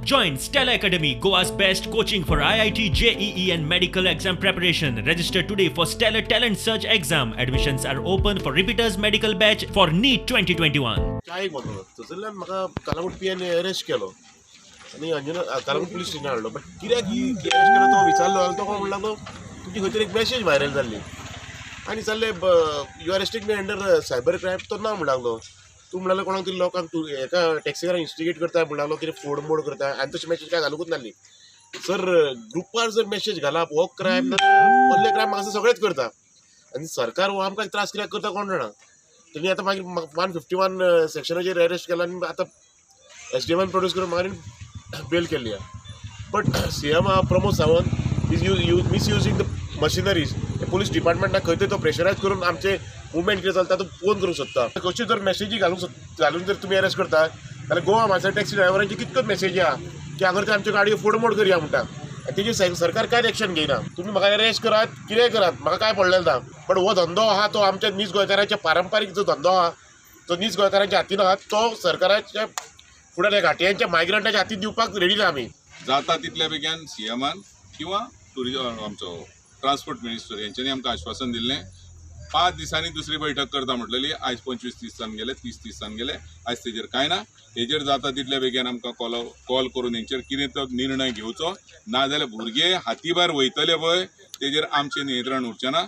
Join Stella Academy, Goa's best coaching for IIT, JEE and medical exam preparation. Register today for Stellar Talent Search exam. Admissions are open for repeaters medical batch for NEET 2021. काय म्हणलो थंयसरल्यान म्हाका Kalawad PN arrest केलो आनी Anjuna Kalawad police station हाडलो but कित्याक arrest केलो तो विचारलो आनी तो म्हणला तो तुमची खंय तरी एक मॅसेज व्हायरल जाल्ली आनी जाल्ले you arrested me under cyber crime तो ना म्हणलो तूं म्हणलो कोणाक तरी लोकांक तूं एका टॅक्सीकारांक इन्स्टिगेट करता म्हणलो कितें फोड मोड करता आनी तशी मॅसेज काय घालूंकूच नासली सर ग्रुपार जर मॅसेज घालप हो क्रायम ना व्हडले क्रायम म्हाका सगळेच करता आनी सरकार हो आमकां त्रास कित्याक करता कोण जाणा त्यांनी आता मागीर 151 सेक्शनाचेर अरेस्ट केला आनी आतां SDMन प्रोड्यूस करून मागीर बेल केल्ली but CM Pramod Sawant is misusing the machineries police डिपार्टमेंटाक खंय तरी तो प्रेशरायज करून आमचे मुवमेंट कितें चलता तो फोन करूंक सोदता कशी जर मॅसेजी घालून जर तुमी अरेस्ट करता जाल्यार गोवा म्हापसा टॅक्सी ड्रायव्हरांची कितक्योच मॅसेजी आहा की हांगर ते आमच्यो गाडयो फोडमोड करया म्हणटा तेजी सरकार कांयच एक्शन घेयना तुमी म्हाका अरेस्ट करात कितेंय करात म्हाका काय पडलें ना बट हो धंदो आहा तो आमच्या नीज गोंयकारांचे पारंपारीक जो धंदो आहा तो नीज गोंयकारांच्या हातीन आहा तो सरकाराच्या फुडें घाटियांच्या मायग्रंटाच्या हातीन दिवपाक रेडी ना आमी जाता तितल्या बेगीन CMन किंवा टुरिजम आमचो ट्रान्सपोर्ट मिनिस्टर यांच्यानी आमकां आश्वासन दिल्लें 5 दिसांनी दुसरी बैठक करता म्हटलेली आयज 25-30 दिसान गेले 30 दिसान गेले आयज तेजेर कांय ना हेजेर जाता तितल्या बेगीन आमकां कॉल करून हेंचेर कितें तो निर्णय घेवचो नाजाल्यार भुरगे हाती भायर वयतले पळय तेजेर आमचें नियंत्रण उरचें ना